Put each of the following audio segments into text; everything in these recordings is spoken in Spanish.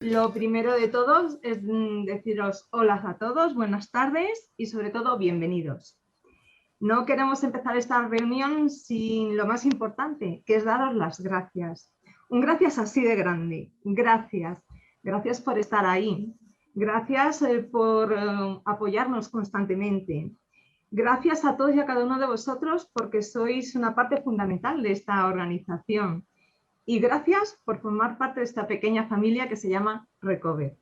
Lo primero de todos es deciros hola a todos, buenas tardes y sobre todo bienvenidos. No queremos empezar esta reunión sin lo más importante, que es daros las gracias. Un gracias así de grande. Gracias. Gracias por estar ahí. Gracias por apoyarnos constantemente. Gracias a todos y a cada uno de vosotros porque sois una parte fundamental de esta organización. Y gracias por formar parte de esta pequeña familia que se llama Recover.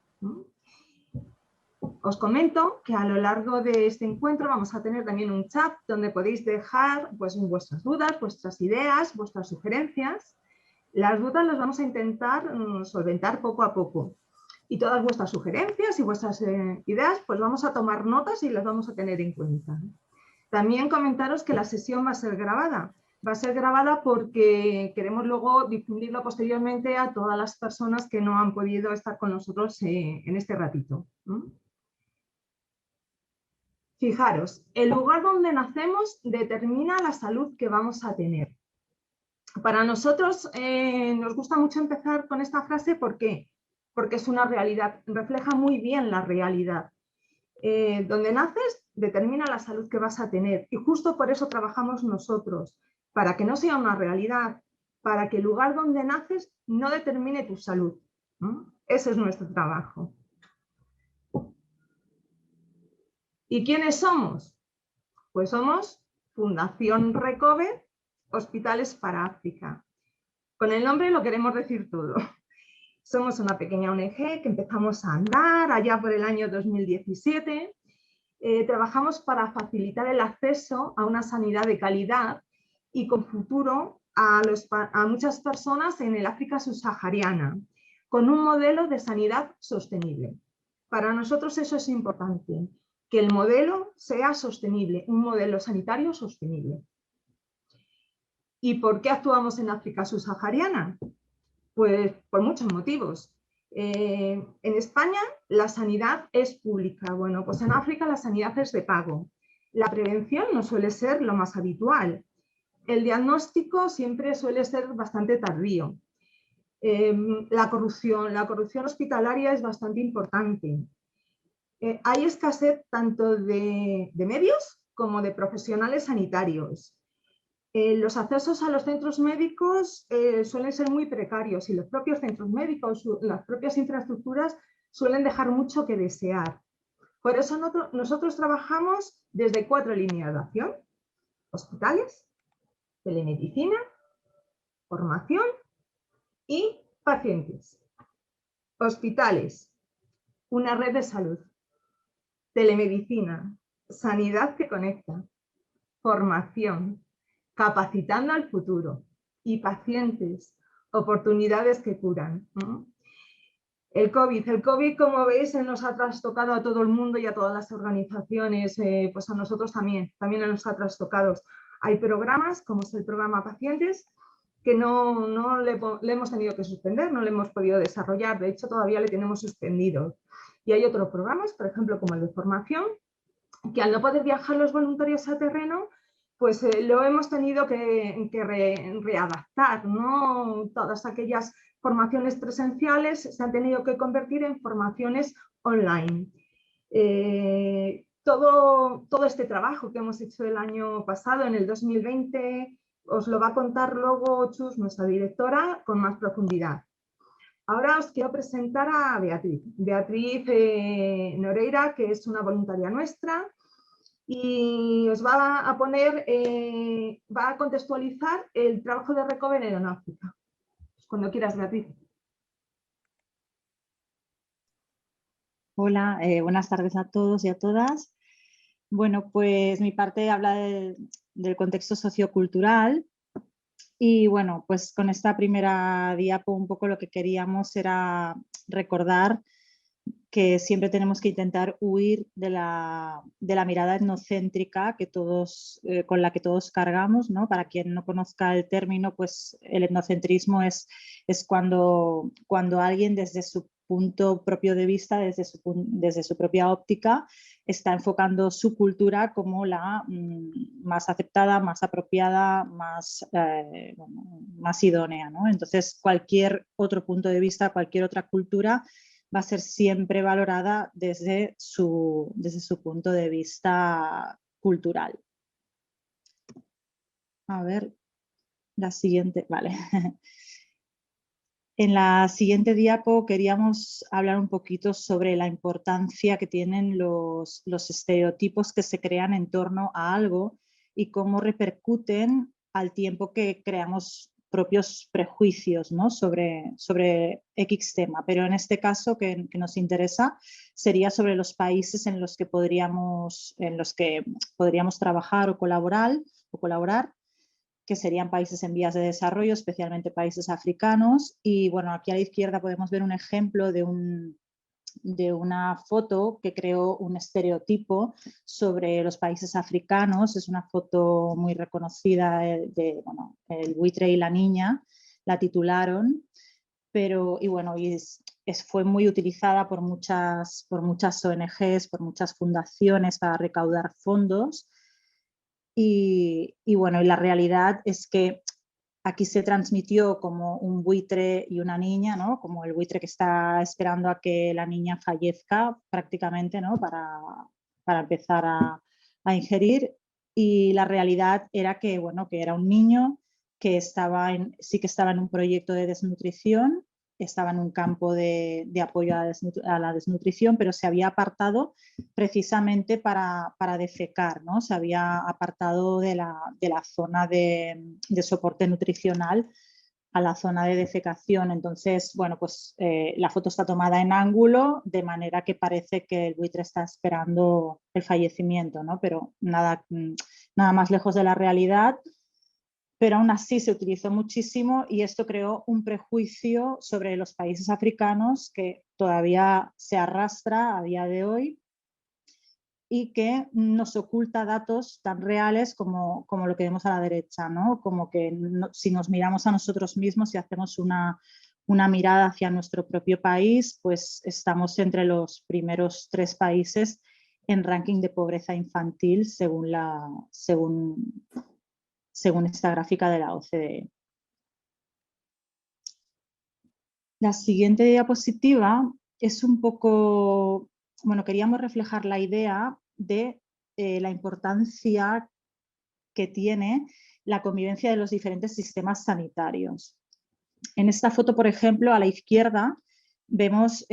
Os comento que a lo largo de este encuentro vamos a tener también un chat donde podéis dejar vuestras dudas, vuestras ideas, vuestras sugerencias. Las dudas las vamos a intentar solventar poco a poco. Y todas vuestras sugerencias y vuestras ideas, pues vamos a tomar notas y las vamos a tener en cuenta. También comentaros que la sesión va a ser grabada. Va a ser grabada porque queremos luego difundirlo posteriormente a todas las personas que no han podido estar con nosotros en este ratito. Fijaros, el lugar donde nacemos determina la salud que vamos a tener. Para nosotros nos gusta mucho empezar con esta frase, ¿por qué? Porque es una realidad, refleja muy bien la realidad. Donde naces determina la salud que vas a tener y justo por eso trabajamos nosotros, para que no sea una realidad, para que el lugar donde naces no determine tu salud. Ese es nuestro trabajo. ¿Y quiénes somos? Pues somos Fundación Recover, Hospitales para África. Con el nombre lo queremos decir todo. Somos una pequeña ONG que empezamos a andar allá por el año 2017. Trabajamos para facilitar el acceso a una sanidad de calidad y con futuro a muchas personas en el África subsahariana, con un modelo de sanidad sostenible. Para nosotros eso es importante, que el modelo sea sostenible, un modelo sanitario sostenible. ¿Y por qué actuamos en África subsahariana? Pues por muchos motivos. En España la sanidad es pública. Bueno, pues en África la sanidad es de pago. La prevención no suele ser lo más habitual. El diagnóstico siempre suele ser bastante tardío. La corrupción hospitalaria es bastante importante. Hay escasez tanto de medios como de profesionales sanitarios. Los accesos a los centros médicos suelen ser muy precarios y los propios centros médicos, las propias infraestructuras suelen dejar mucho que desear. Por eso nosotros trabajamos desde 4 líneas de acción: hospitales, telemedicina, formación y pacientes. Hospitales, una red de salud. Telemedicina, sanidad que conecta. Formación, capacitando al futuro. Y pacientes, oportunidades que curan. El COVID, como veis, nos ha trastocado a todo el mundo y a todas las organizaciones, pues a nosotros también nos ha trastocado. Hay programas, como es el programa Pacientes, que no le hemos tenido que suspender, no le hemos podido desarrollar, de hecho todavía le tenemos suspendido. Y hay otros programas, por ejemplo, como el de formación, que al no poder viajar los voluntarios a terreno, pues lo hemos tenido que readaptar, ¿no? Todas aquellas formaciones presenciales se han tenido que convertir en formaciones online. Todo este trabajo que hemos hecho el año pasado, en el 2020, os lo va a contar luego Chus, nuestra directora, con más profundidad. Ahora os quiero presentar a Beatriz. Beatriz Noreira, que es una voluntaria nuestra, y os va a poner, va a contextualizar el trabajo de Recover en África. Pues cuando quieras, Beatriz. Hola, buenas tardes a todos y a todas. Bueno, pues mi parte habla del contexto sociocultural y bueno, pues con esta primera diapo un poco lo que queríamos era recordar que siempre tenemos que intentar huir de la mirada etnocéntrica que con la que todos cargamos, ¿no? Para quien no conozca el término, pues el etnocentrismo es cuando alguien desde su punto propio de vista, desde su propia óptica, está enfocando su cultura como la más aceptada, más apropiada, más idónea, ¿no? Entonces, cualquier otro punto de vista, cualquier otra cultura va a ser siempre valorada desde su punto de vista cultural. A ver, la siguiente, vale. En la siguiente diapo queríamos hablar un poquito sobre la importancia que tienen los estereotipos que se crean en torno a algo y cómo repercuten al tiempo que creamos propios prejuicios, ¿no? sobre X tema. Pero en este caso que nos interesa sería sobre los países en los que podríamos trabajar o colaborar, que serían países en vías de desarrollo, especialmente países africanos. Y bueno, aquí a la izquierda podemos ver un ejemplo de una foto que creó un estereotipo sobre los países africanos. Es una foto muy reconocida bueno, El buitre y la niña, la titularon, pero fue muy utilizada por muchas ONGs, por muchas fundaciones para recaudar fondos. Y la realidad es que aquí se transmitió como un buitre y una niña, ¿no? Como el buitre que está esperando a que la niña fallezca prácticamente, ¿no? para empezar a ingerir. Y la realidad era que, que era un niño que sí que estaba en un proyecto de desnutrición, estaba en un campo de apoyo a la desnutrición, pero se había apartado precisamente para defecar, ¿no? Se había apartado de la zona de soporte nutricional a la zona de defecación. Entonces, la foto está tomada en ángulo, de manera que parece que el buitre está esperando el fallecimiento, ¿no? Pero nada más lejos de la realidad. Pero aún así se utilizó muchísimo y esto creó un prejuicio sobre los países africanos que todavía se arrastra a día de hoy y que nos oculta datos tan reales como lo que vemos a la derecha, ¿no? Como que si nos miramos a nosotros mismos y hacemos una mirada hacia nuestro propio país, pues estamos entre los primeros 3 países en ranking de pobreza infantil según esta gráfica de la OCDE. La siguiente diapositiva es un poco, queríamos reflejar la idea de la importancia que tiene la convivencia de los diferentes sistemas sanitarios. En esta foto, por ejemplo, a la izquierda vemos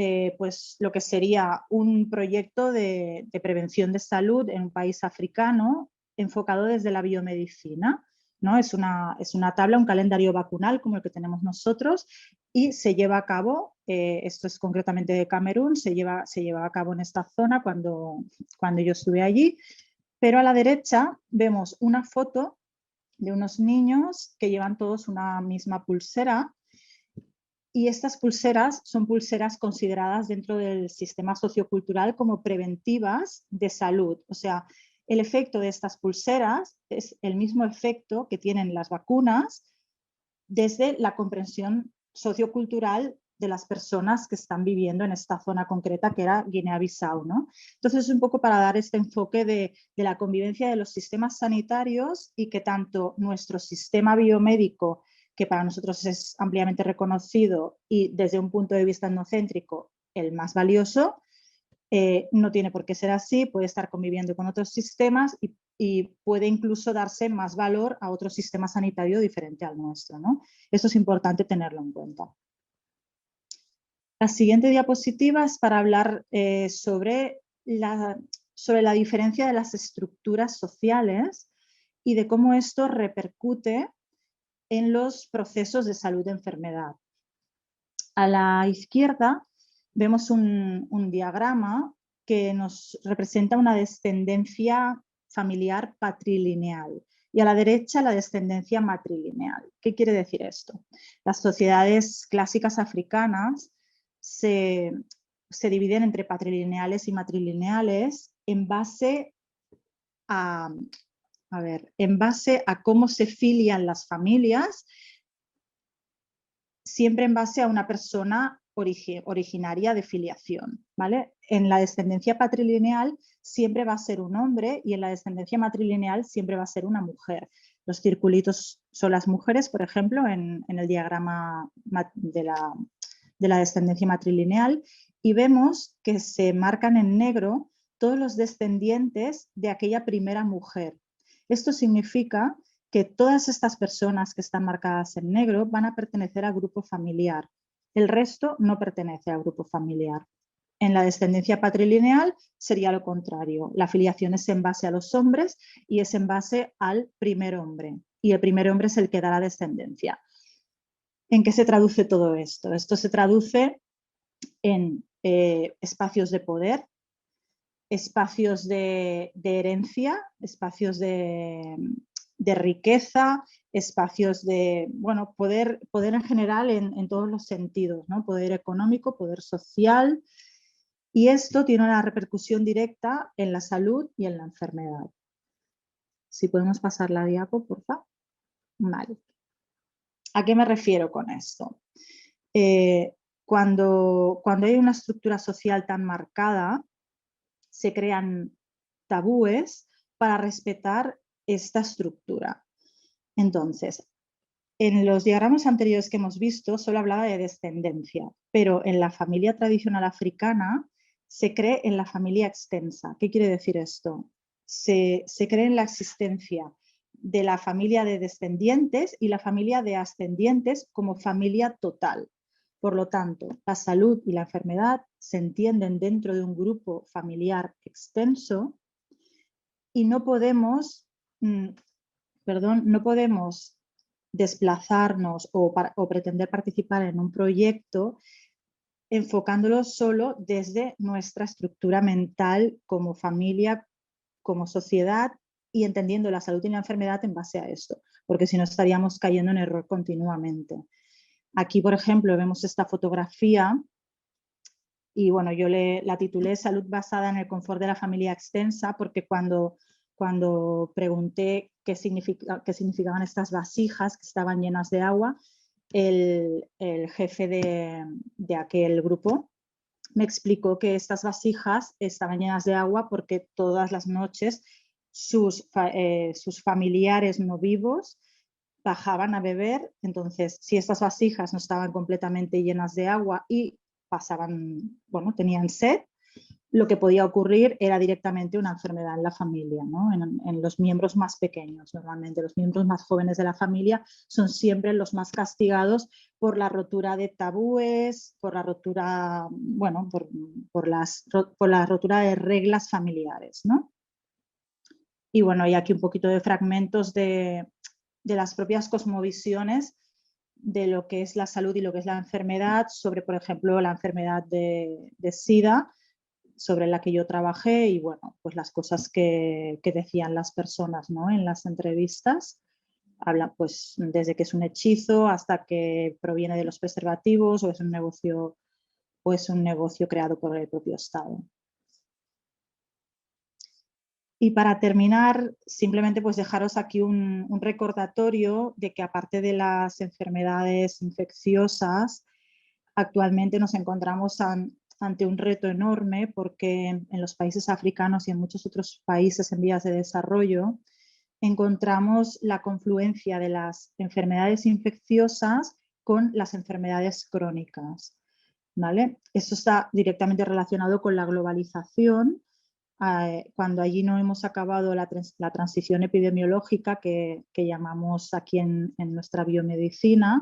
lo que sería un proyecto de prevención de salud en un país africano enfocado desde la biomedicina, ¿no? Es una tabla, un calendario vacunal como el que tenemos nosotros y se lleva a cabo, esto es concretamente de Camerún, se lleva a cabo en esta zona cuando yo estuve allí, pero a la derecha vemos una foto de unos niños que llevan todos una misma pulsera y estas pulseras son pulseras consideradas dentro del sistema sociocultural como preventivas de salud. O sea, el efecto de estas pulseras es el mismo efecto que tienen las vacunas desde la comprensión sociocultural de las personas que están viviendo en esta zona concreta que era Guinea-Bissau, ¿no? Entonces, es un poco para dar este enfoque de la convivencia de los sistemas sanitarios y que tanto nuestro sistema biomédico, que para nosotros es ampliamente reconocido y desde un punto de vista etnocéntrico el más valioso, no tiene por qué ser así, puede estar conviviendo con otros sistemas y puede incluso darse más valor a otro sistema sanitario diferente al nuestro, ¿no? Eso es importante tenerlo en cuenta. La siguiente diapositiva es para hablar sobre la diferencia de las estructuras sociales y de cómo esto repercute en los procesos de salud de enfermedad. A la izquierda vemos un diagrama que nos representa una descendencia familiar patrilineal y a la derecha la descendencia matrilineal. ¿Qué quiere decir esto? Las sociedades clásicas africanas se dividen entre patrilineales y matrilineales en base a cómo se filian las familias, siempre en base a una persona originaria de filiación, ¿vale? En la descendencia patrilineal siempre va a ser un hombre y en la descendencia matrilineal siempre va a ser una mujer. Los circulitos son las mujeres, por ejemplo, en el diagrama de la descendencia matrilineal y vemos que se marcan en negro todos los descendientes de aquella primera mujer. Esto significa que todas estas personas que están marcadas en negro van a pertenecer al grupo familiar. El resto no pertenece al grupo familiar. En la descendencia patrilineal sería lo contrario. La filiación es en base a los hombres y es en base al primer hombre. Y el primer hombre es el que da la descendencia. ¿En qué se traduce todo esto? Esto se traduce en espacios de poder, espacios de herencia, espacios de riqueza, espacios de poder en general en todos los sentidos, ¿no? Poder económico, poder social, y esto tiene una repercusión directa en la salud y en la enfermedad. Si podemos pasar la diapo, por favor. Vale. ¿A qué me refiero con esto? Cuando hay una estructura social tan marcada, se crean tabúes para respetar esta estructura. Entonces, en los diagramas anteriores que hemos visto solo hablaba de descendencia, pero en la familia tradicional africana se cree en la familia extensa. ¿Qué quiere decir esto? Se cree en la existencia de la familia de descendientes y la familia de ascendientes como familia total. Por lo tanto, la salud y la enfermedad se entienden dentro de un grupo familiar extenso y no podemos desplazarnos o pretender participar en un proyecto enfocándolo solo desde nuestra estructura mental como familia, como sociedad y entendiendo la salud y la enfermedad en base a esto, porque si no estaríamos cayendo en error continuamente. Aquí, por ejemplo, vemos esta fotografía y bueno, yo la titulé Salud basada en el confort de la familia extensa porque cuando pregunté qué significaban estas vasijas que estaban llenas de agua, el jefe de aquel grupo me explicó que estas vasijas estaban llenas de agua porque todas las noches sus familiares no vivos bajaban a beber. Entonces, si estas vasijas no estaban completamente llenas de agua y tenían sed, lo que podía ocurrir era directamente una enfermedad en la familia, ¿no? En los miembros más pequeños. Normalmente los miembros más jóvenes de la familia son siempre los más castigados por la rotura de tabúes, por la rotura, por la rotura de reglas familiares, ¿no? Y bueno, hay aquí un poquito de fragmentos de las propias cosmovisiones de lo que es la salud y lo que es la enfermedad, sobre, por ejemplo, la enfermedad de SIDA, sobre la que yo trabajé y bueno, pues las cosas que decían las personas, ¿no? En las entrevistas. Hablan pues desde que es un hechizo hasta que proviene de los preservativos o es un negocio creado por el propio Estado. Y para terminar, simplemente pues dejaros aquí un recordatorio de que aparte de las enfermedades infecciosas, actualmente nos encontramos ante un reto enorme porque en los países africanos y en muchos otros países en vías de desarrollo encontramos la confluencia de las enfermedades infecciosas con las enfermedades crónicas, ¿vale? Esto está directamente relacionado con la globalización. Cuando allí no hemos acabado la transición epidemiológica que llamamos aquí en nuestra biomedicina,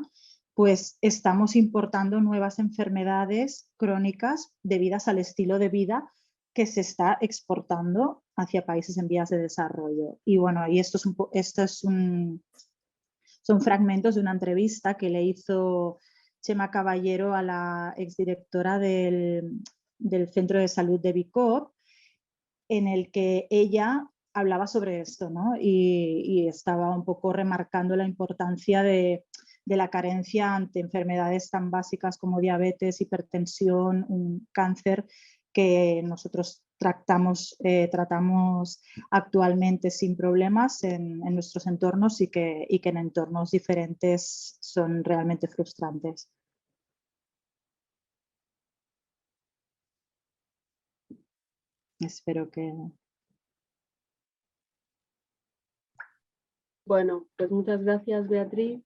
pues estamos importando nuevas enfermedades crónicas debidas al estilo de vida que se está exportando hacia países en vías de desarrollo. Y bueno, y son fragmentos de una entrevista que le hizo Chema Caballero a la exdirectora del Centro de Salud de Bicop, en el que ella hablaba sobre esto, ¿no? Y estaba un poco remarcando la importancia de la carencia ante enfermedades tan básicas como diabetes, hipertensión, un cáncer que nosotros tratamos actualmente sin problemas en nuestros entornos y que en entornos diferentes son realmente frustrantes. Espero que... Bueno, pues muchas gracias, Beatriz.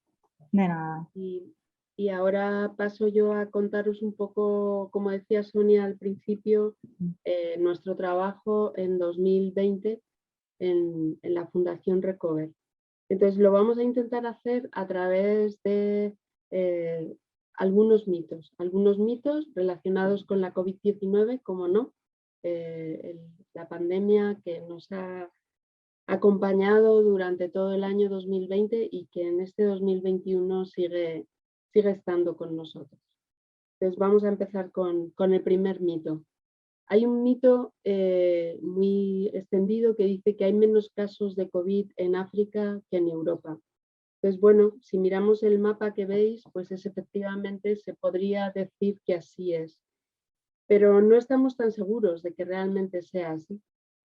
De nada. Y y ahora paso yo a contaros un poco, como decía Sonia al principio, nuestro trabajo en 2020 en la Fundación Recover. Entonces lo vamos a intentar hacer a través de algunos mitos relacionados con la COVID-19, como no, la pandemia que nos ha acompañado durante todo el año 2020 y que en este 2021 sigue estando con nosotros. Entonces vamos a empezar con el primer mito. Hay un mito muy extendido que dice que hay menos casos de COVID en África que en Europa. Entonces, bueno, si miramos el mapa que veis, pues efectivamente se podría decir que así es. Pero no estamos tan seguros de que realmente sea así.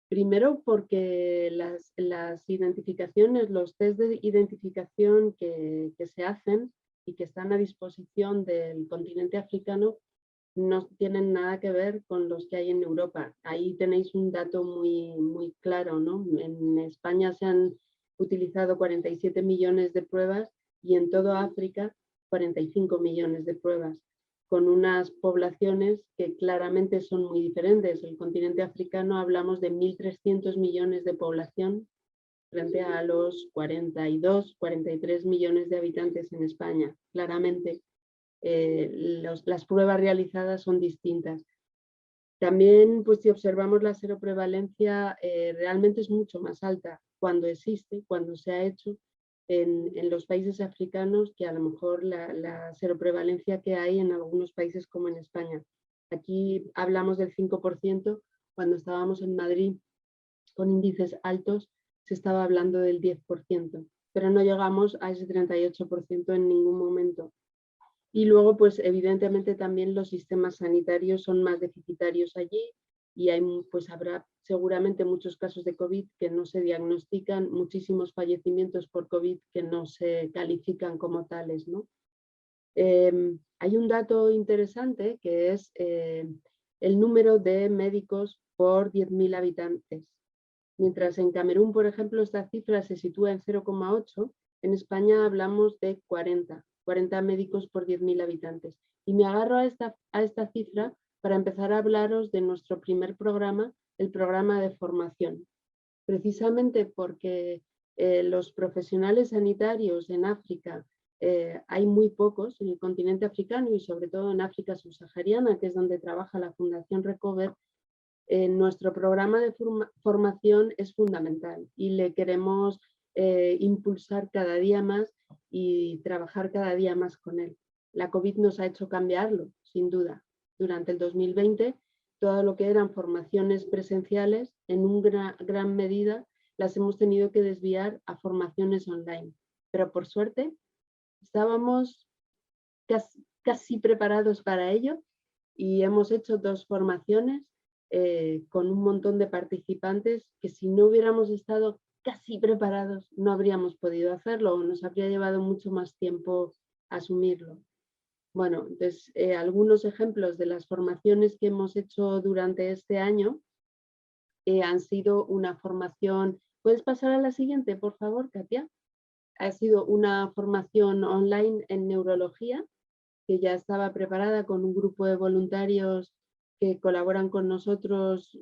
Primero porque las identificaciones, los test de identificación que se hacen y que están a disposición del continente africano no tienen nada que ver con los que hay en Europa. Ahí tenéis un dato muy claro, ¿no? En España se han utilizado 47 millones de pruebas y en toda África 45 millones de pruebas, con unas poblaciones que claramente son muy diferentes. El continente africano hablamos de 1.300 millones de población frente a los 42, 43 millones de habitantes en España. Claramente las pruebas realizadas son distintas. También, pues si observamos la seroprevalencia, realmente es mucho más alta cuando existe, cuando se ha hecho en los países africanos, que a lo mejor la seroprevalencia que hay en algunos países como en España. Aquí hablamos del 5%, cuando estábamos en Madrid con índices altos se estaba hablando del 10%, pero no llegamos a ese 38% en ningún momento. Y luego, pues evidentemente también los sistemas sanitarios son más deficitarios allí y pues habrá seguramente muchos casos de COVID que no se diagnostican, muchísimos fallecimientos por COVID que no se califican como tales, ¿no? Hay un dato interesante que es el número de médicos por 10.000 habitantes. Mientras en Camerún, por ejemplo, esta cifra se sitúa en 0,8, en España hablamos de 40 médicos por 10.000 habitantes. Y me agarro a esta cifra para empezar a hablaros de nuestro primer programa, el programa de formación. Precisamente porque los profesionales sanitarios en África hay muy pocos en el continente africano y sobre todo en África subsahariana, que es donde trabaja la Fundación Recover. Nuestro programa de formación es fundamental y le queremos impulsar cada día más y trabajar cada día más con él. La COVID nos ha hecho cambiarlo, sin duda. Durante el 2020, todo lo que eran formaciones presenciales, en una gran medida, las hemos tenido que desviar a formaciones online. Pero por suerte, estábamos casi preparados para ello y hemos hecho 2 formaciones con un montón de participantes que si no hubiéramos estado casi preparados no habríamos podido hacerlo o nos habría llevado mucho más tiempo asumirlo. Bueno, entonces algunos ejemplos de las formaciones que hemos hecho durante este año han sido una formación. ¿Puedes pasar a la siguiente, por favor, Katia? Ha sido una formación online en neurología que ya estaba preparada con un grupo de voluntarios que colaboran con nosotros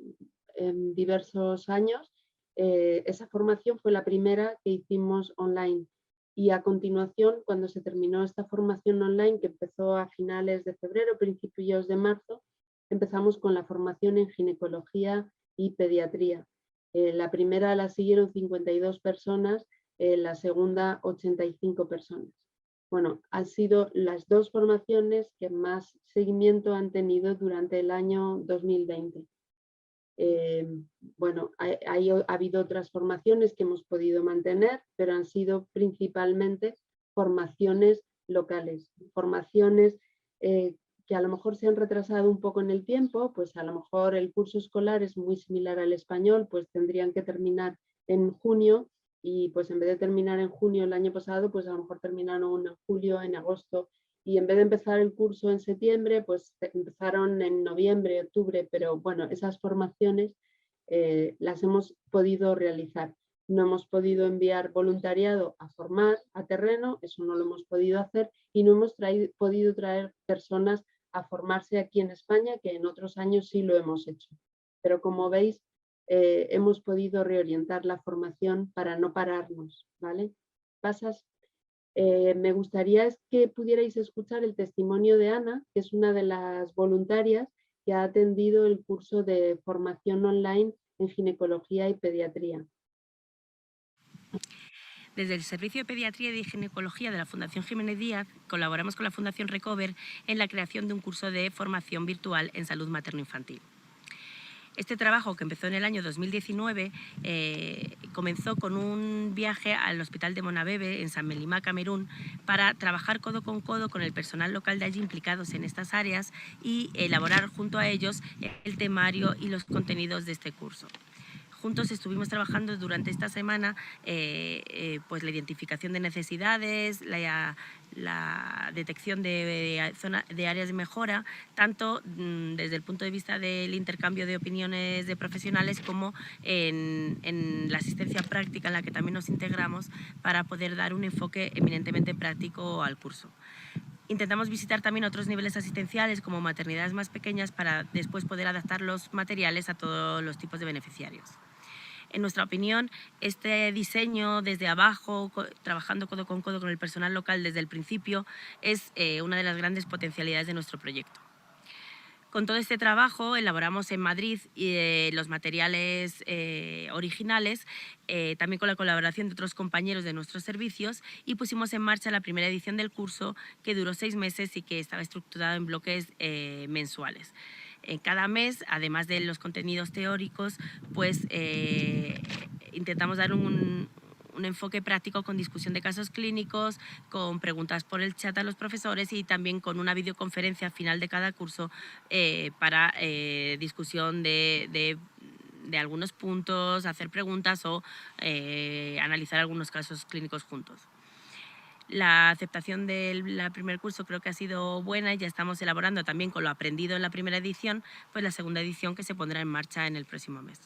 en diversos años. Esa formación fue la primera que hicimos online y a continuación, cuando se terminó esta formación online, que empezó a finales de febrero, principios de marzo, empezamos con la formación en ginecología y pediatría. La primera la siguieron 52 personas, la segunda 85 personas. Bueno, han sido las 2 formaciones que más seguimiento han tenido durante el año 2020. Bueno, ha habido otras formaciones que hemos podido mantener, pero han sido principalmente formaciones locales, formaciones que a lo mejor se han retrasado un poco en el tiempo, pues a lo mejor el curso escolar es muy similar al español, pues tendrían que terminar en junio y pues en vez de terminar en junio el año pasado, pues a lo mejor terminaron en julio, en agosto, y en vez de empezar el curso en septiembre, pues empezaron en noviembre, octubre, pero bueno, esas formaciones las hemos podido realizar. no hemos podido enviar voluntariado a formar a terreno, eso no lo hemos podido hacer, y no hemos podido traer personas a formarse aquí en España, que en otros años sí lo hemos hecho. Pero como veis, hemos podido reorientar la formación para no pararnos, ¿vale? ¿Pasas? Me gustaría que pudierais escuchar el testimonio de Ana, que es una de las voluntarias que ha atendido el curso de formación online en ginecología y pediatría. Desde el Servicio de Pediatría y de Ginecología de la Fundación Jiménez Díaz colaboramos con la Fundación Recover en la creación de un curso de formación virtual en salud materno-infantil. Este trabajo, que empezó en el año 2019, comenzó con un viaje al Hospital de Monabebe, en San Melimá, Camerún, para trabajar codo con el personal local de allí implicados en estas áreas y elaborar junto a ellos el temario y los contenidos de este curso. Juntos estuvimos trabajando durante esta semana pues la identificación de necesidades, la detección de áreas de mejora, tanto desde el punto de vista del intercambio de opiniones de profesionales como en la asistencia práctica en la que también nos integramos para poder dar un enfoque eminentemente práctico al curso. Intentamos visitar también otros niveles asistenciales como maternidades más pequeñas para después poder adaptar los materiales a todos los tipos de beneficiarios. En nuestra opinión, este diseño desde abajo, trabajando codo con el personal local desde el principio, es una de las grandes potencialidades de nuestro proyecto. Con todo este trabajo elaboramos en Madrid los materiales originales, también con la colaboración de otros compañeros de nuestros servicios, y pusimos en marcha la primera edición del curso, que duró 6 meses y que estaba estructurado en bloques mensuales. Cada mes, además de los contenidos teóricos, pues intentamos dar un enfoque práctico con discusión de casos clínicos, con preguntas por el chat a los profesores y también con una videoconferencia al final de cada curso para discusión de algunos puntos, hacer preguntas o analizar algunos casos clínicos juntos. La aceptación del primer curso creo que ha sido buena y ya estamos elaborando también con lo aprendido en la primera edición, pues la segunda edición, que se pondrá en marcha en el próximo mes.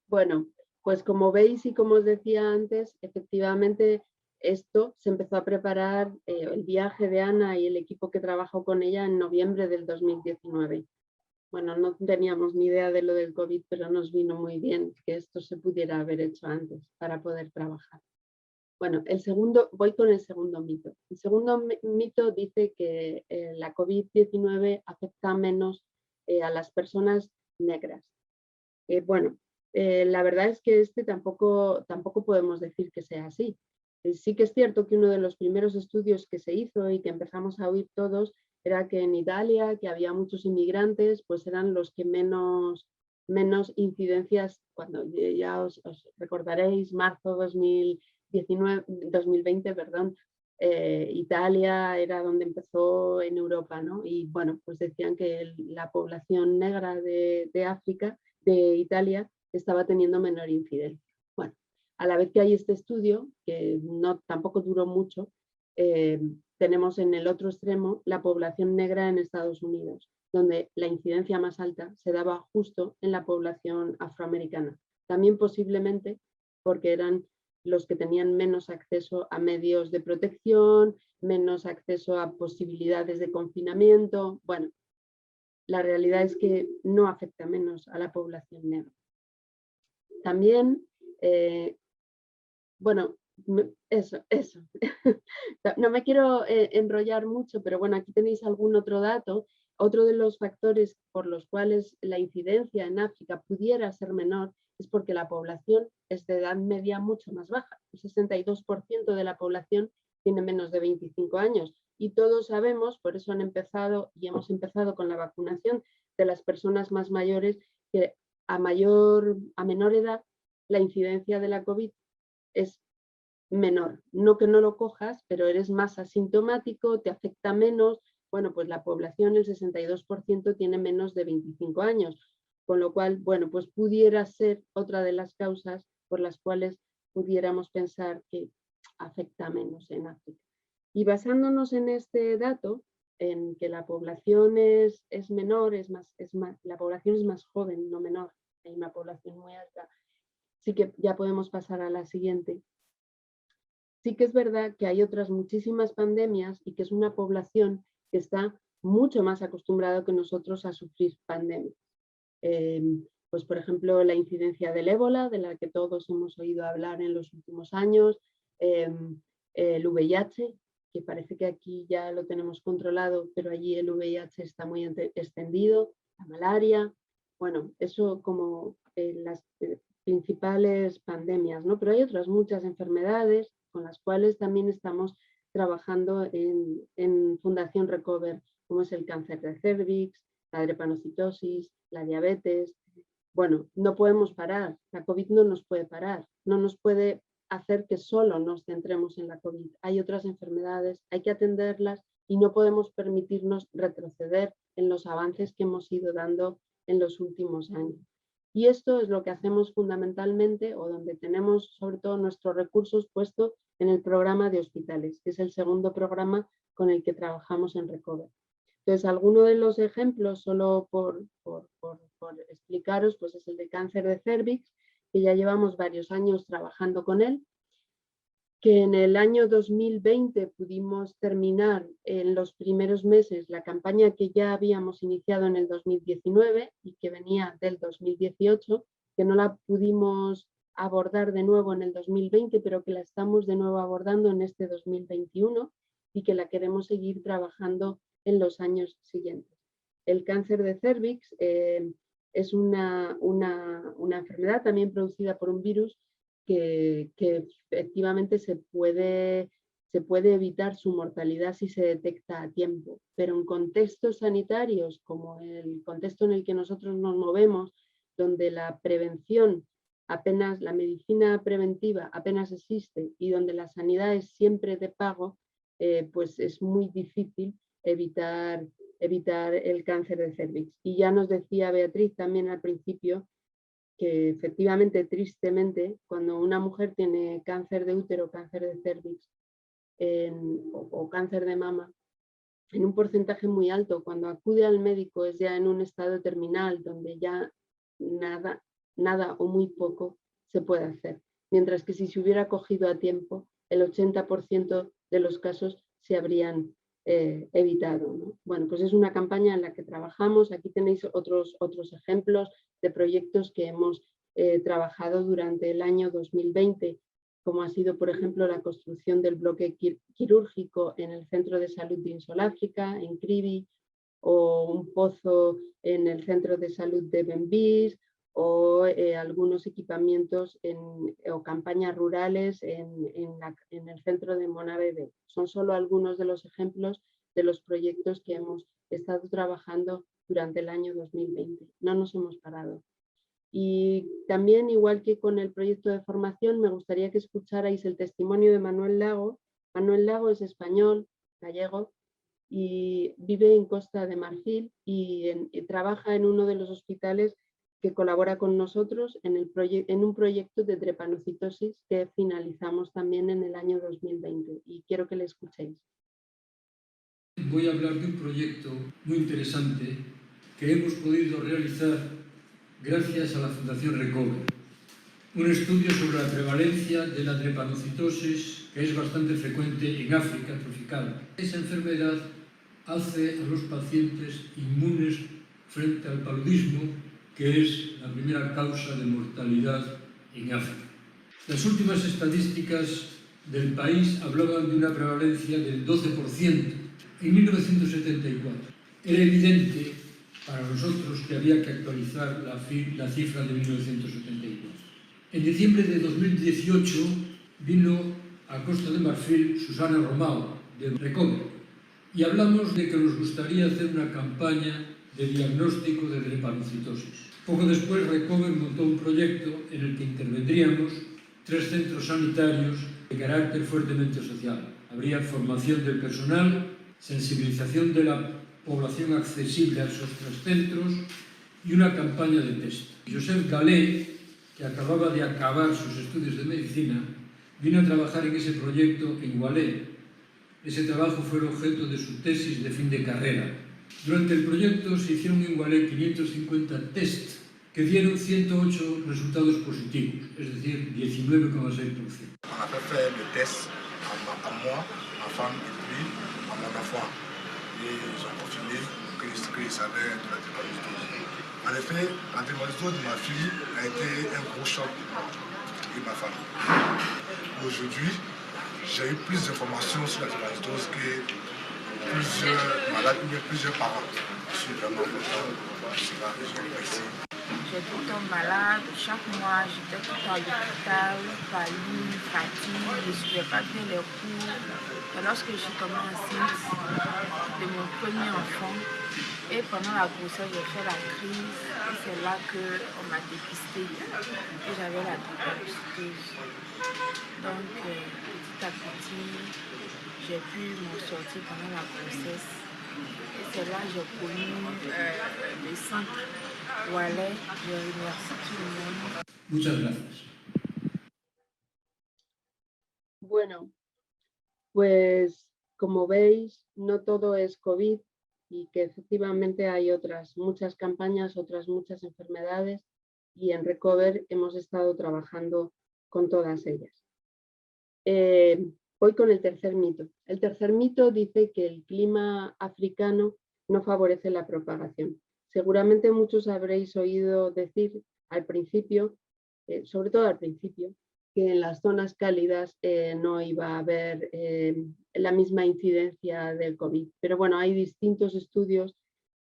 Bueno, pues como veis y como os decía antes, efectivamente esto se empezó a preparar, el viaje de Ana y el equipo que trabajó con ella en noviembre del 2019. Bueno, no teníamos ni idea de lo del COVID, pero nos vino muy bien que esto se pudiera haber hecho antes para poder trabajar. Bueno, voy con el segundo mito. El segundo mito dice que la COVID-19 afecta menos a las personas negras. La verdad es que tampoco podemos decir que sea así. Sí que es cierto que uno de los primeros estudios que se hizo y que empezamos a oír todos era que en Italia, que había muchos inmigrantes, pues eran los que menos incidencias, cuando ya os recordaréis, marzo 2020, perdón, Italia era donde empezó en Europa, ¿no? Y bueno, pues decían que la población negra de África, de Italia, estaba teniendo menor incidencia. Bueno, a la vez que hay este estudio, que tampoco duró mucho, tenemos en el otro extremo la población negra en Estados Unidos, donde la incidencia más alta se daba justo en la población afroamericana. También posiblemente porque eran los que tenían menos acceso a medios de protección, menos acceso a posibilidades de confinamiento. Bueno, la realidad es que no afecta menos a la población negra. También, bueno, eso. No me quiero enrollar mucho, pero bueno, aquí tenéis algún otro dato. Otro de los factores por los cuales la incidencia en África pudiera ser menor es porque la población es de edad media mucho más baja. El 62% de la población tiene menos de 25 años. Y todos sabemos, por eso hemos empezado con la vacunación de las personas más mayores, que a menor edad la incidencia de la COVID es menor. No que no lo cojas, pero eres más asintomático, te afecta menos. Bueno, pues la población, el 62%, tiene menos de 25 años, con lo cual, bueno, pues pudiera ser otra de las causas por las cuales pudiéramos pensar que afecta menos en África. Y basándonos en este dato, en que la población es menor, la población es más joven, no menor, hay una población muy alta, sí que ya podemos pasar a la siguiente. Sí que es verdad que hay otras muchísimas pandemias y que es una población que está mucho más acostumbrada que nosotros a sufrir pandemias. Pues por ejemplo, la incidencia del ébola, de la que todos hemos oído hablar en los últimos años, el VIH, que parece que aquí ya lo tenemos controlado, pero allí el VIH está muy extendido, la malaria, bueno, eso como las principales pandemias, ¿no? Pero hay otras muchas enfermedades con las cuales también estamos trabajando en Fundación Recover, como es el cáncer de cérvix, la drepanocitosis, la diabetes. Bueno, no podemos parar, la COVID no nos puede parar, no nos puede hacer que solo nos centremos en la COVID. Hay otras enfermedades, hay que atenderlas y no podemos permitirnos retroceder en los avances que hemos ido dando en los últimos años. Y esto es lo que hacemos fundamentalmente, o donde tenemos sobre todo nuestros recursos puestos en el programa de hospitales, que es el segundo programa con el que trabajamos en Recover. Entonces, alguno de los ejemplos, solo por explicaros, pues es el de cáncer de cérvix, que ya llevamos varios años trabajando con él, que en el año 2020 pudimos terminar en los primeros meses la campaña que ya habíamos iniciado en el 2019 y que venía del 2018, que no la pudimos abordar de nuevo en el 2020, pero que la estamos de nuevo abordando en este 2021 y que la queremos seguir trabajando en los años siguientes. El cáncer de cérvix es una enfermedad también producida por un virus que efectivamente se puede evitar su mortalidad si se detecta a tiempo, pero en contextos sanitarios como el contexto en el que nosotros nos movemos, donde la prevención apenas, la medicina preventiva apenas existe y donde la sanidad es siempre de pago, pues es muy difícil evitar el cáncer de cérvix. Y ya nos decía Beatriz también al principio que efectivamente, tristemente, cuando una mujer tiene cáncer de útero, cáncer de cérvix o cáncer de mama, en un porcentaje muy alto, cuando acude al médico es ya en un estado terminal, donde ya nada o muy poco se puede hacer. Mientras que si se hubiera cogido a tiempo, el 80% de los casos se habrían evitado, ¿no? Bueno, pues es una campaña en la que trabajamos. Aquí tenéis otros ejemplos de proyectos que hemos trabajado durante el año 2020, como ha sido, por ejemplo, la construcción del bloque quirúrgico en el Centro de Salud de Insuláfrica, en Cribi, o un pozo en el Centro de Salud de Benvis, o algunos equipamientos o campañas rurales en el centro de Monabebe. Son solo algunos de los ejemplos de los proyectos que hemos estado trabajando durante el año 2020. No nos hemos parado. Y también, igual que con el proyecto de formación, me gustaría que escucharais el testimonio de Manuel Lago. Manuel Lago es español, gallego, y vive en Costa de Marfil y trabaja en uno de los hospitales que colabora con nosotros en un proyecto de drepanocitosis que finalizamos también en el año 2020. Y quiero que le escuchéis. Voy a hablar de un proyecto muy interesante que hemos podido realizar gracias a la Fundación Recover. Un estudio sobre la prevalencia de la drepanocitosis, que es bastante frecuente en África tropical. Esa enfermedad hace a los pacientes inmunes frente al paludismo, que es la primera causa de mortalidad en África. Las últimas estadísticas del país hablaban de una prevalencia del 12% en 1974. Era evidente para nosotros que había que actualizar la cifra de 1974. En diciembre de 2018 vino a Costa de Marfil Susana Romao, de Recover, y hablamos de que nos gustaría hacer una campaña de diagnóstico de drepanocitosis. Poco después, Recover montó un proyecto en el que intervendríamos 3 centros sanitarios de carácter fuertemente social. Habría formación del personal, sensibilización de la población accesible a esos 3 centros y una campaña de test. Josep Galé, que acababa de acabar sus estudios de medicina, vino a trabajar en ese proyecto en Gualé. Ese trabajo fue el objeto de su tesis de fin de carrera. Durante el proyecto se hicieron en Gualé 550 test que dieron 108 resultados positivos, es decir, 19,6%. On a fait le test à moi, ma femme et puis à mon enfant. Et ils ont confirmé qu'ils avaient de la drépanocytose. En effet, la drépanocytose de ma fille a été un gros choc pour moi et ma femme. Aujourd'hui, j'ai eu plus d'informations sur la drépanocytose que plusieurs malades ou plusieurs parents. Je suis vraiment content de cela et je vous remercie. J'ai tout le temps malade, chaque mois j'étais tout le temps à l'hôpital, pâlie, fatigue, je ne suivais pas bien les cours. Et lorsque je suis tombée enceinte de mon premier enfant, et pendant la grossesse j'ai fait la crise, et c'est là qu'on m'a dépisté que j'avais la drépanocytose. Donc petit à petit, j'ai pu m'en sortir pendant la grossesse. Et c'est là que j'ai connu le centre Wallet. Je remercie tout le monde. Muchas gracias. Bueno, pues como veis, no todo es COVID y que efectivamente hay otras muchas campañas, otras muchas enfermedades y en Recover hemos estado trabajando con todas ellas. Voy con el tercer mito. El tercer mito dice que el clima africano no favorece la propagación. Seguramente muchos habréis oído decir al principio, sobre todo al principio, que en las zonas cálidas no iba a haber la misma incidencia del COVID. Pero bueno, hay distintos estudios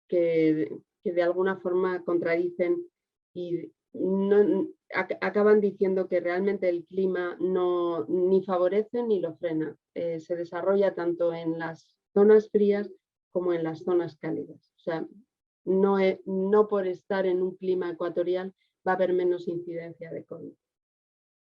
que de alguna forma contradicen y acaban diciendo que realmente el clima ni favorece ni lo frena. Se desarrolla tanto en las zonas frías como en las zonas cálidas. O sea, no por estar en un clima ecuatorial va a haber menos incidencia de COVID.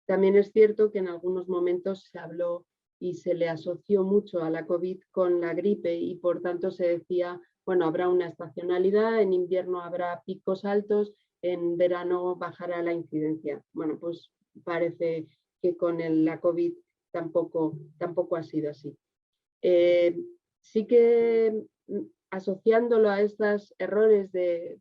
También es cierto que en algunos momentos se habló y se le asoció mucho a la COVID con la gripe y por tanto se decía, bueno, habrá una estacionalidad, en invierno habrá picos altos, en verano bajará la incidencia. Bueno, pues parece que con la COVID tampoco ha sido así. Sí que asociándolo a estos errores de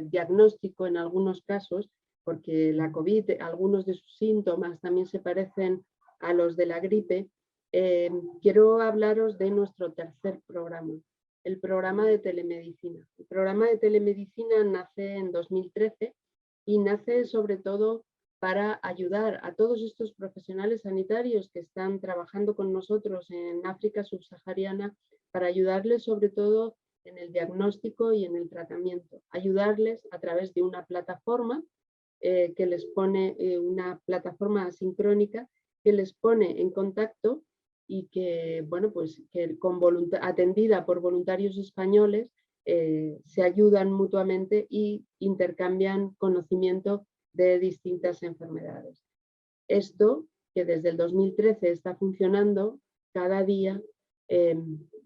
diagnóstico en algunos casos, porque la COVID, algunos de sus síntomas también se parecen a los de la gripe, quiero hablaros de nuestro tercer programa, el programa de telemedicina. El programa de telemedicina nace en 2013 y nace sobre todo para ayudar a todos estos profesionales sanitarios que están trabajando con nosotros en África subsahariana, para ayudarles sobre todo en el diagnóstico y en el tratamiento. Ayudarles a través de una plataforma que les pone, una plataforma asincrónica que les pone en contacto y que, bueno, pues que atendida por voluntarios españoles se ayudan mutuamente y intercambian conocimiento de distintas enfermedades. Esto, que desde el 2013 está funcionando, cada día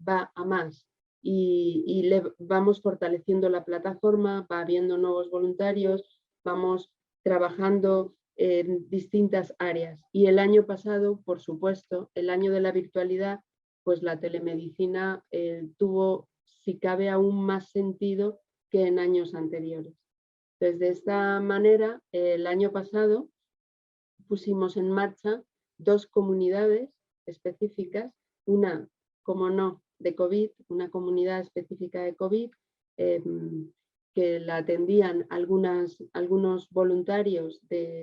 va a más y vamos fortaleciendo la plataforma, va habiendo nuevos voluntarios, vamos trabajando en distintas áreas. Y el año pasado, por supuesto, el año de la virtualidad, pues la telemedicina tuvo, si cabe, aún más sentido que en años anteriores. Entonces, de esta manera, el año pasado pusimos en marcha 2 comunidades específicas, una, como no, de COVID, una comunidad específica de COVID, que la atendían algunos voluntarios,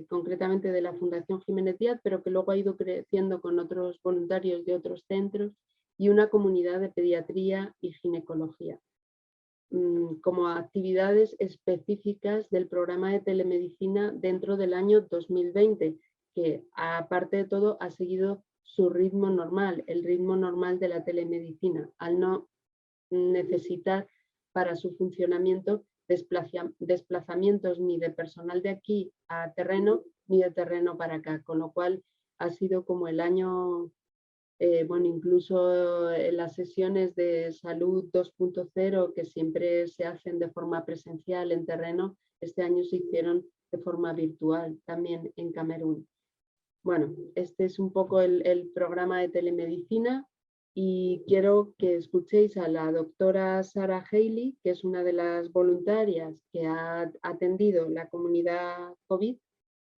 concretamente de la Fundación Jiménez Díaz, pero que luego ha ido creciendo con otros voluntarios de otros centros, y una comunidad de pediatría y ginecología, como actividades específicas del programa de telemedicina dentro del año 2020, que aparte de todo ha seguido su ritmo normal, el ritmo normal de la telemedicina, al no necesitar para su funcionamiento desplazamientos ni de personal de aquí a terreno, ni de terreno para acá, con lo cual ha sido como el año, bueno, incluso en las sesiones de salud 2.0 que siempre se hacen de forma presencial en terreno, este año se hicieron de forma virtual también en Camerún. Bueno, este es un poco el programa de telemedicina. Y quiero que escuchéis a la doctora Sarah Haley, que es una de las voluntarias que ha atendido la comunidad COVID,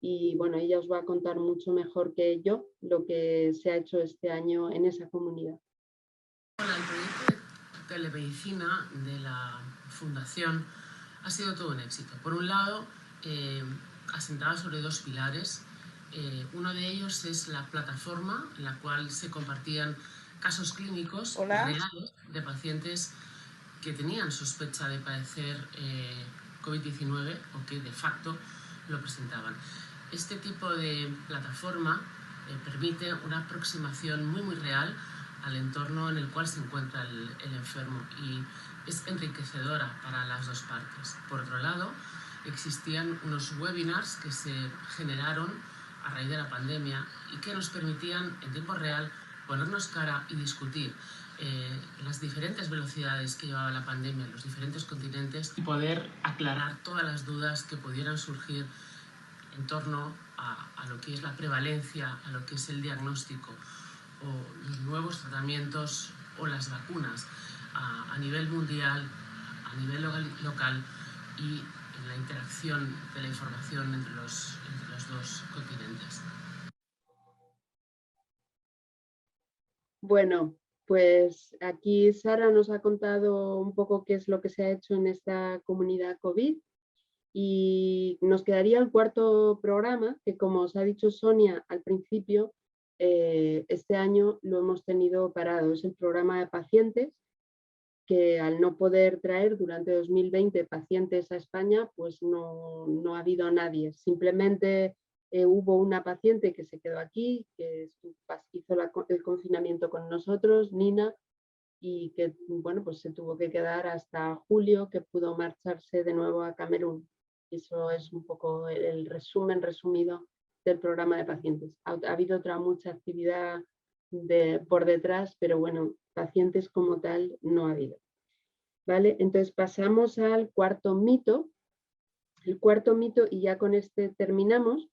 y bueno, ella os va a contar mucho mejor que yo lo que se ha hecho este año en esa comunidad. Bueno, el proyecto de telemedicina de la Fundación ha sido todo un éxito. Por un lado, asentado sobre dos pilares. Uno de ellos es la plataforma en la cual se compartían casos clínicos reales de pacientes que tenían sospecha de padecer COVID-19 o que de facto lo presentaban. Este tipo de plataforma permite una aproximación muy real al entorno en el cual se encuentra el enfermo y es enriquecedora para las dos partes. Por otro lado, existían unos webinars que se generaron a raíz de la pandemia y que nos permitían en tiempo real ponernos cara y discutir las diferentes velocidades que llevaba la pandemia en los diferentes continentes y poder aclarar todas las dudas que pudieran surgir en torno a lo que es la prevalencia, a lo que es el diagnóstico o los nuevos tratamientos o las vacunas a nivel mundial, a nivel local y en la interacción de la información entre los dos continentes. Bueno, pues aquí Sara nos ha contado un poco qué es lo que se ha hecho en esta comunidad COVID y nos quedaría el cuarto programa, que como os ha dicho Sonia al principio, este año lo hemos tenido parado. Es el programa de pacientes, que al no poder traer durante 2020 pacientes a España, pues no ha habido nadie. Simplemente hubo una paciente que se quedó aquí, que hizo el confinamiento con nosotros, Nina, y que bueno, pues se tuvo que quedar hasta julio, que pudo marcharse de nuevo a Camerún. Eso es un poco el resumen resumido del programa de pacientes. Ha habido otra mucha actividad por detrás, pero bueno, pacientes como tal no ha habido. ¿Vale? Entonces pasamos al cuarto mito. El cuarto mito, y ya con este terminamos.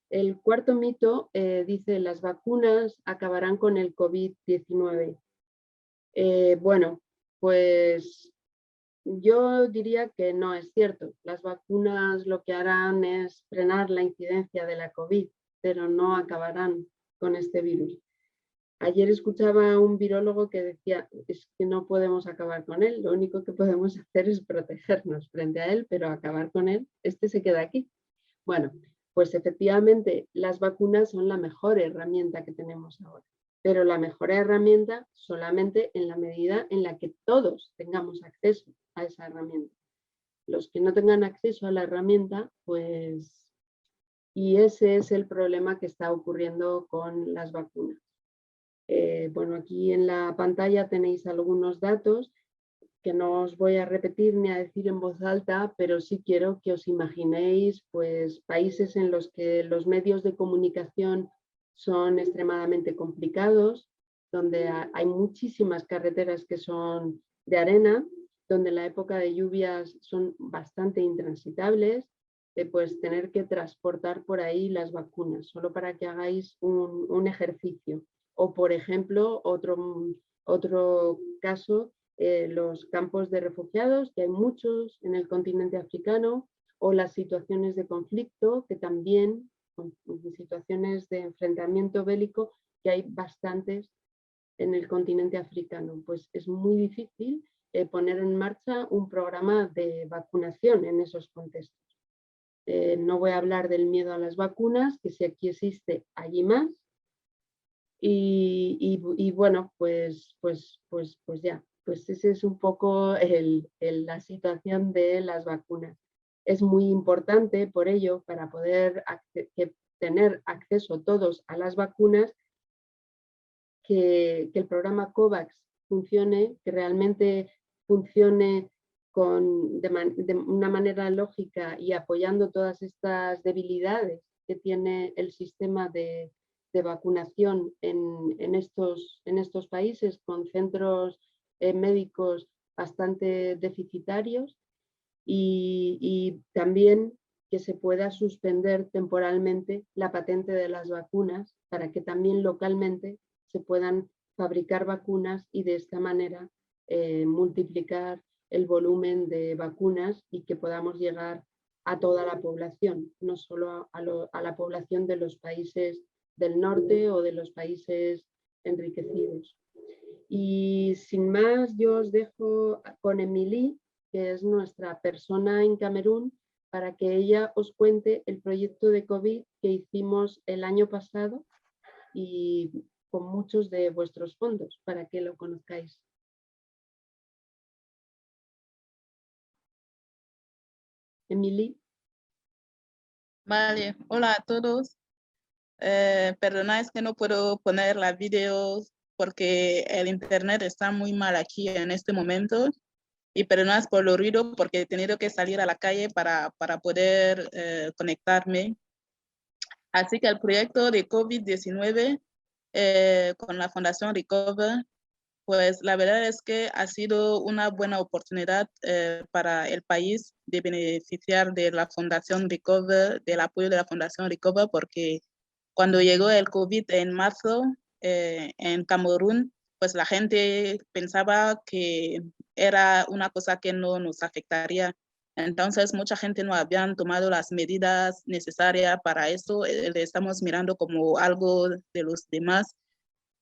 El cuarto mito dice: las vacunas acabarán con el COVID-19. Bueno, pues yo diría que no es cierto. Las vacunas lo que harán es frenar la incidencia de la COVID, pero no acabarán con este virus. Ayer escuchaba a un virólogo que decía: es que no podemos acabar con él, lo único que podemos hacer es protegernos frente a él, pero acabar con él, este se queda aquí. Bueno, pues efectivamente las vacunas son la mejor herramienta que tenemos ahora, pero la mejor herramienta solamente en la medida en la que todos tengamos acceso a esa herramienta. Los que no tengan acceso a la herramienta, pues... Y ese es el problema que está ocurriendo con las vacunas. Bueno, aquí en la pantalla tenéis algunos datos que no os voy a repetir ni a decir en voz alta, pero sí quiero que os imaginéis pues, países en los que los medios de comunicación son extremadamente complicados, donde hay muchísimas carreteras que son de arena, donde en la época de lluvias son bastante intransitables, pues tener que transportar por ahí las vacunas, solo para que hagáis un ejercicio. O, por ejemplo, otro caso, los campos de refugiados, que hay muchos en el continente africano, o las situaciones de conflicto, que también, situaciones de enfrentamiento bélico, que hay bastantes en el continente africano. Pues es muy difícil poner en marcha un programa de vacunación en esos contextos. No voy a hablar del miedo a las vacunas, que si aquí existe, allí más. Y bueno, pues ya, pues esa es un poco la situación de las vacunas. Es muy importante, por ello, para poder tener acceso todos a las vacunas, que el programa COVAX funcione, que realmente funcione de una manera lógica y apoyando todas estas debilidades que tiene el sistema de vacunación en estos países, con centros médicos bastante deficitarios, y también que se pueda suspender temporalmente la patente de las vacunas para que también localmente se puedan fabricar vacunas y de esta manera multiplicar el volumen de vacunas y que podamos llegar a toda la población, no solo a la población de los países del norte o de los países enriquecidos. Y sin más, yo os dejo con Emilie, que es nuestra persona en Camerún, para que ella os cuente el proyecto de COVID que hicimos el año pasado y con muchos de vuestros fondos, para que lo conozcáis. Emilie. Vale, hola a todos. Perdona, es que no puedo poner la video porque el internet está muy mal aquí en este momento. Y perdona por lo ruido porque he tenido que salir a la calle para poder conectarme. Así que el proyecto de COVID-19 con la Fundación Recover, pues la verdad es que ha sido una buena oportunidad para el país de beneficiar de la Fundación Recover, del apoyo de la Fundación Recover, porque cuando llegó el COVID en marzo en Camerún, pues la gente pensaba que era una cosa que no nos afectaría. Entonces, mucha gente no habían tomado las medidas necesarias para eso. Le estamos mirando como algo de los demás.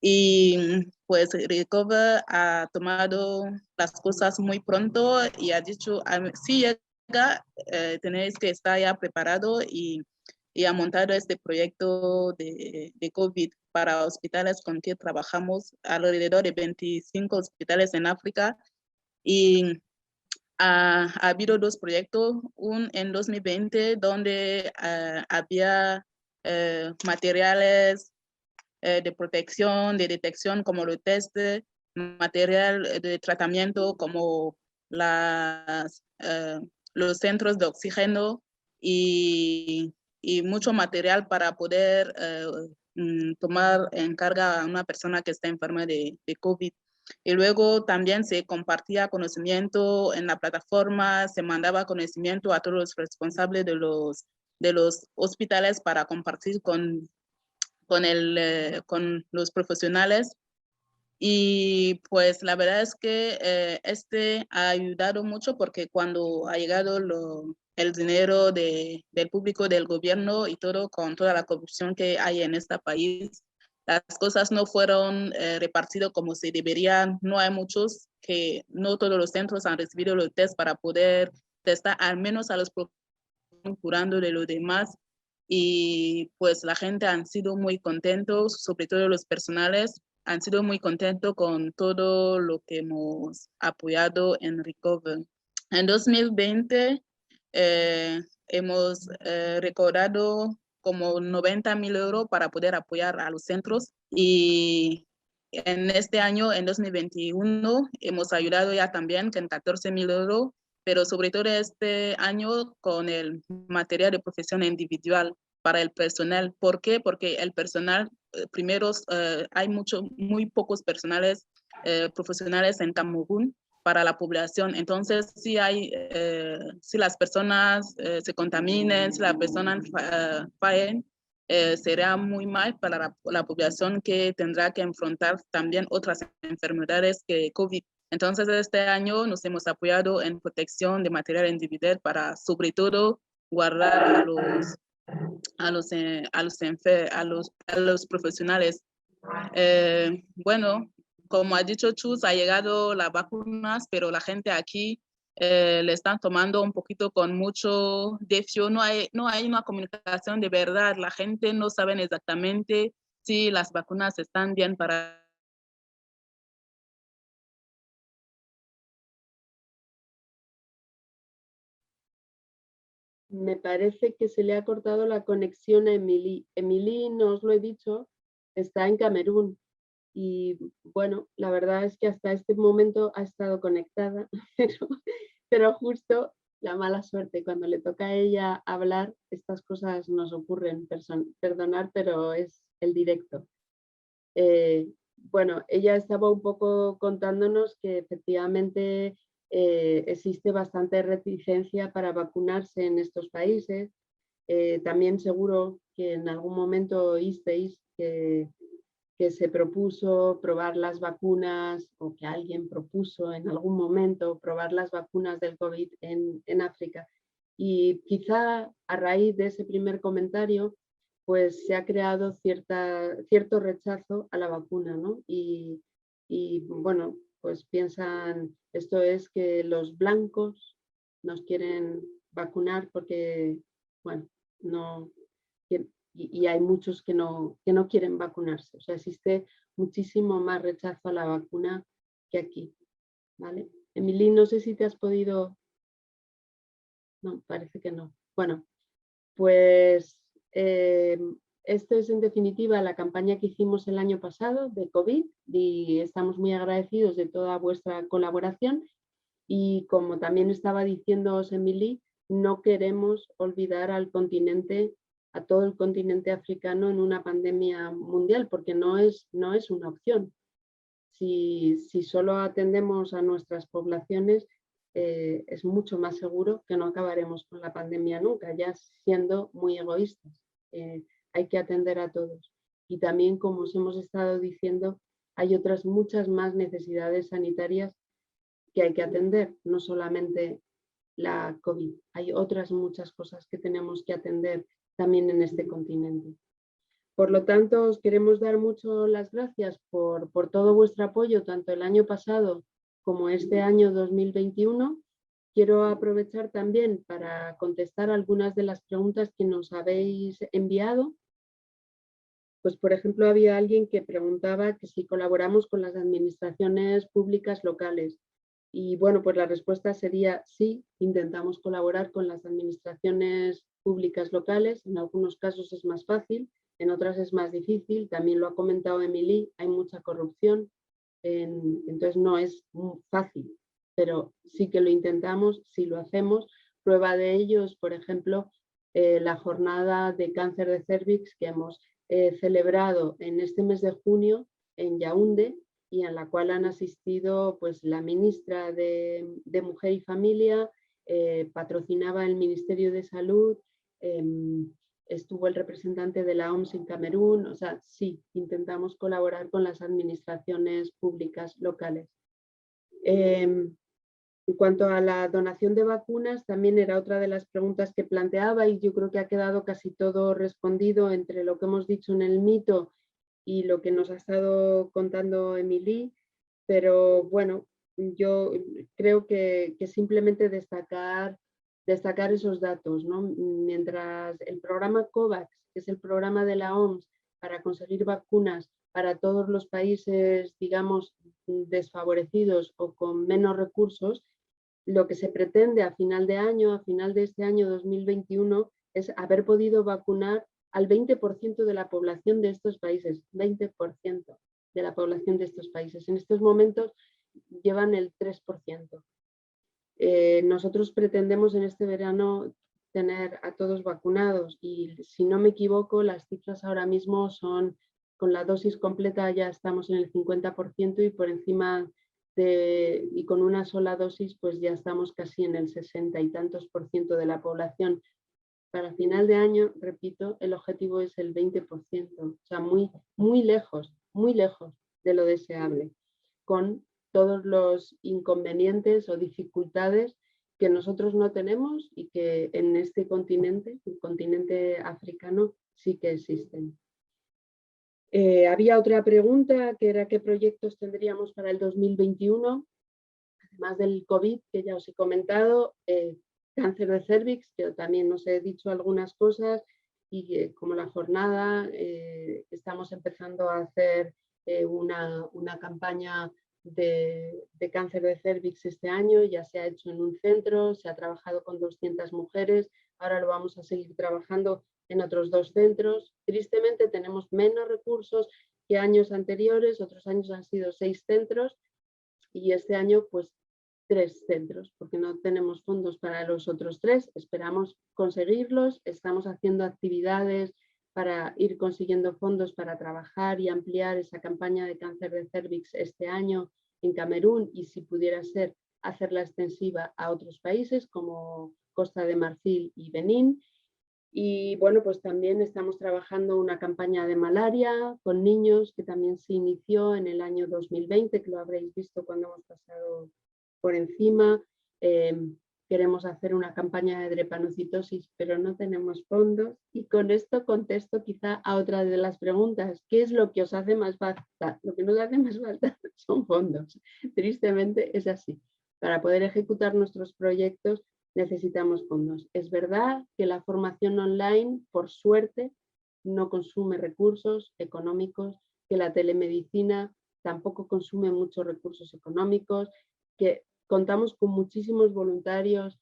Y pues Recover ha tomado las cosas muy pronto y ha dicho, si llega, tenéis que estar ya preparado y ha montado este proyecto de COVID para hospitales con que trabajamos, alrededor de 25 hospitales en África. Y ha habido dos proyectos, uno en 2020 donde había materiales de protección, de detección como los test, material de tratamiento como los centros de oxígeno y mucho material para poder tomar en carga a una persona que está enferma de COVID. Y luego también se compartía conocimiento en la plataforma, se mandaba conocimiento a todos los responsables de los hospitales para compartir con los profesionales. Y pues la verdad es que este ha ayudado mucho porque cuando ha llegado el dinero del público, del gobierno y todo, con toda la corrupción que hay en este país, las cosas no fueron repartidas como se deberían. No hay muchos, no todos los centros han recibido los test para poder testar al menos a los curando de los demás. Y pues la gente han sido muy contentos, sobre todo los personales, han sido muy contentos con todo lo que hemos apoyado en Recover. En 2020 hemos recaudado como 90,000 euros para poder apoyar a los centros y en este año, en 2021, hemos ayudado ya también con 14,000 euros, pero sobre todo este año con el material de profesión individual para el personal. ¿Por qué? Porque el personal, primero, hay muy pocos personales profesionales en Camerún para la población. Entonces, si las personas se contaminen, si las personas fallen, será muy mal para la población que tendrá que enfrentar también otras enfermedades que COVID. Entonces, este año nos hemos apoyado en protección de material individual para, sobre todo, guardar a los profesionales. Bueno, como ha dicho Chus, ha llegado las vacunas, pero la gente aquí le están tomando un poquito con mucho desfío. No hay una comunicación de verdad. La gente no sabe exactamente si las vacunas están bien para... Me parece que se le ha cortado la conexión a Emilie. Emilie, no os lo he dicho, está en Camerún. Y bueno, la verdad es que hasta este momento ha estado conectada, pero justo la mala suerte, cuando le toca a ella hablar, estas cosas nos ocurren, perdonar, pero es el directo. Bueno, ella estaba un poco contándonos que efectivamente existe bastante reticencia para vacunarse en estos países. También seguro que en algún momento oísteis que que se propuso probar las vacunas, o que alguien propuso en algún momento probar las vacunas del COVID en África. Y quizá a raíz de ese primer comentario pues se ha creado cierto rechazo a la vacuna, ¿no? Y bueno, pues piensan, esto es que los blancos nos quieren vacunar porque, bueno, no, y hay muchos que no quieren vacunarse. O sea, existe muchísimo más rechazo a la vacuna que aquí, ¿vale? Emily, no sé si te has podido... No, parece que no. Bueno, pues esto es en definitiva la campaña que hicimos el año pasado de COVID y estamos muy agradecidos de toda vuestra colaboración y como también estaba diciendo Emily, no queremos olvidar al continente, a todo el continente africano en una pandemia mundial porque no es una opción. Si solo atendemos a nuestras poblaciones, es mucho más seguro que no acabaremos con la pandemia nunca, ya siendo muy egoístas. Hay que atender a todos. Y también, como os hemos estado diciendo, hay otras muchas más necesidades sanitarias que hay que atender, no solamente la COVID. Hay otras muchas cosas que tenemos que atender también en este continente. Por lo tanto, os queremos dar mucho las gracias por todo vuestro apoyo, tanto el año pasado como este año 2021. Quiero aprovechar también para contestar algunas de las preguntas que nos habéis enviado. Pues, por ejemplo, había alguien que preguntaba que si colaboramos con las administraciones públicas locales. Y bueno, pues la respuesta sería sí, intentamos colaborar con las administraciones públicas locales. En algunos casos es más fácil, en otras es más difícil. También lo ha comentado Emily, hay mucha corrupción, entonces no es muy fácil, pero sí que lo intentamos, sí lo hacemos. Prueba de ello es, por ejemplo, la jornada de cáncer de cérvix que hemos celebrado en este mes de junio en Yaoundé y en la cual han asistido pues, la ministra de Mujer y Familia, patrocinaba el Ministerio de Salud, estuvo el representante de la OMS en Camerún. O sea, sí, intentamos colaborar con las administraciones públicas locales. En cuanto a la donación de vacunas, también era otra de las preguntas que planteaba y yo creo que ha quedado casi todo respondido entre lo que hemos dicho en el mito y lo que nos ha estado contando Emily, pero bueno, yo creo que simplemente destacar esos datos, ¿no? Mientras el programa COVAX, que es el programa de la OMS para conseguir vacunas para todos los países, digamos, desfavorecidos o con menos recursos, lo que se pretende a final de este año 2021, es haber podido vacunar al 20% de la población de estos países, 20% de la población de estos países. En estos momentos llevan el 3%. Nosotros pretendemos en este verano tener a todos vacunados y si no me equivoco las cifras ahora mismo son, con la dosis completa ya estamos en el 50% y por encima y con una sola dosis pues ya estamos casi en el 60 y tantos % de la población. Para final de año, repito, el objetivo es el 20%, o sea, muy lejos de lo deseable, con todos los inconvenientes o dificultades que nosotros no tenemos y que en este continente, el continente africano, sí que existen. Había otra pregunta que era qué proyectos tendríamos para el 2021, además del COVID, que ya os he comentado, cáncer de cérvix, que también os he dicho algunas cosas, y como la jornada, estamos empezando a hacer una campaña de cáncer de cérvix este año, ya se ha hecho en un centro, se ha trabajado con 200 mujeres, ahora lo vamos a seguir trabajando en otros 2 centros. Tristemente tenemos menos recursos que años anteriores, otros años han sido 6 centros y este año pues 3 centros, porque no tenemos fondos para los otros 3, esperamos conseguirlos, estamos haciendo actividades para ir consiguiendo fondos para trabajar y ampliar esa campaña de cáncer de cérvix este año en Camerún y si pudiera ser hacerla extensiva a otros países como Costa de Marfil y Benín. Y bueno, pues también estamos trabajando una campaña de malaria con niños que también se inició en el año 2020, que lo habréis visto cuando hemos pasado por encima. Queremos hacer una campaña de drepanocitosis, pero no tenemos fondos. Y con esto contesto quizá a otra de las preguntas. ¿Qué es lo que os hace más falta? Lo que nos hace más falta son fondos. Tristemente es así. Para poder ejecutar nuestros proyectos necesitamos fondos. Es verdad que la formación online, por suerte, no consume recursos económicos, que la telemedicina tampoco consume muchos recursos económicos, que contamos con muchísimos voluntarios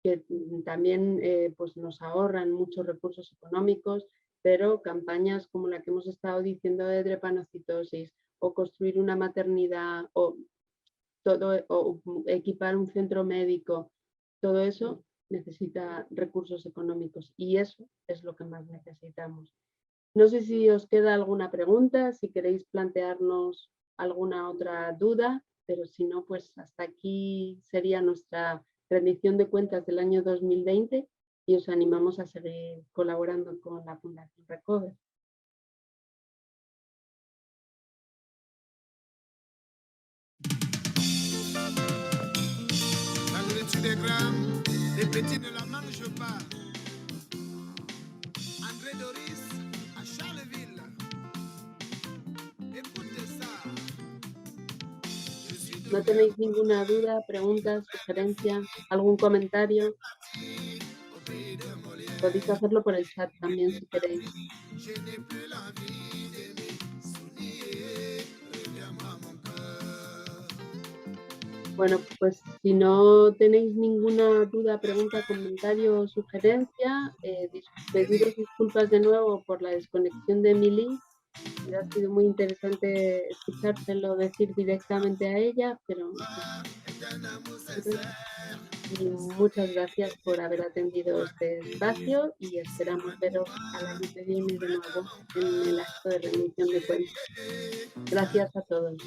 que también pues nos ahorran muchos recursos económicos, pero campañas como la que hemos estado diciendo de drepanocitosis o construir una maternidad o equipar un centro médico, todo eso necesita recursos económicos y eso es lo que más necesitamos. No sé si os queda alguna pregunta, si queréis plantearnos alguna otra duda, pero si no, pues hasta aquí sería nuestra rendición de cuentas del año 2020 y os animamos a seguir colaborando con la Fundación Recover. Des grammes, les petits ne la mangent pas. André Doris à Charleville. Écoutez ça. ¿No tenéis ninguna duda, pregunta, sugerencia, algún comentario? Podéis hacerlo por el chat también si queréis. Bueno, pues si no tenéis ninguna duda, pregunta, comentario o sugerencia, pediros disculpas de nuevo por la desconexión de Emily. Ha sido muy interesante escuchárselo decir directamente a ella, pero y muchas gracias por haber atendido este espacio y esperamos veros al año que viene de nuevo en el acto de rendición de cuentas. Gracias a todos.